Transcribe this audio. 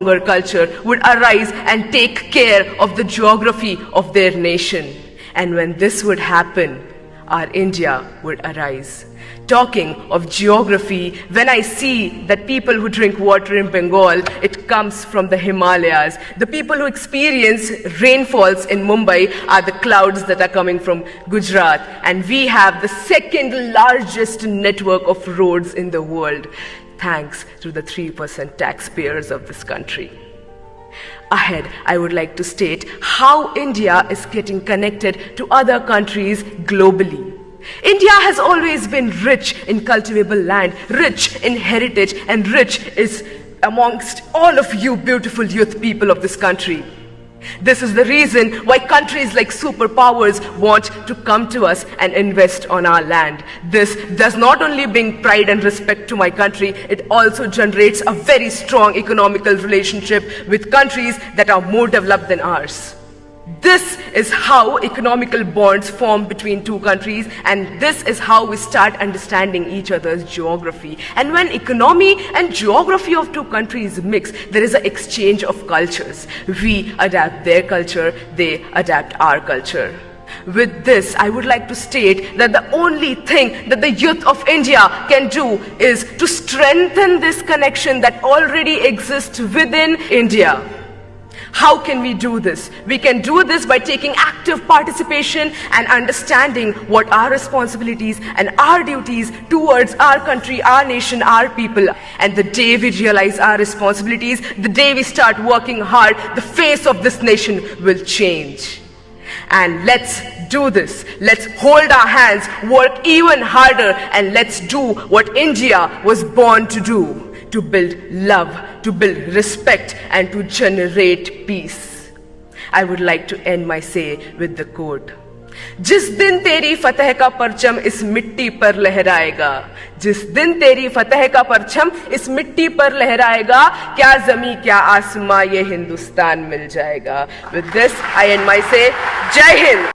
culture would arise and take care of the geography of their nation. And when this would happen, our India would arise. Talking of geography, when I see that people who drink water in Bengal, it comes from the Himalayas. The people who experience rainfalls in Mumbai are the clouds that are coming from Gujarat. And we have the second largest network of roads in the world, thanks to the 3% taxpayers of this country. Ahead, I would like to state how India is getting connected to other countries globally. India has always been rich in cultivable land, rich in heritage, and rich is amongst all of you beautiful youth people of this country. This is the reason why countries like superpowers want to come to us and invest on our land. This does not only bring pride and respect to my country, it also generates a very strong economical relationship with countries that are more developed than ours. This is how economical bonds form between two countries, and this is how we start understanding each other's geography. And when economy and geography of two countries mix, there is an exchange of cultures. We adapt their culture, they adapt our culture. With this, I would like to state that the only thing that the youth of India can do is to strengthen this connection that already exists within India. How can we do this? We can do this by taking active participation and understanding what our responsibilities and our duties towards our country, our nation, our people. And the day we realize our responsibilities, the day we start working hard, the face of this nation will change. And let's do this. Let's hold our hands, work even harder, and let's do what India was born to do. To build love, to build respect, and to generate peace. I would like to end my say with the quote, जिस दिन तेरी फतह का परचम इस मिट्टी पर लहराएगा, जिस दिन तेरी फतह का परचम इस मिट्टी पर लहराएगा, क्या ज़मीं क्या आसमां ये हिंदुस्तान मिल जाएगा. With this, I end my say. जय हिंद.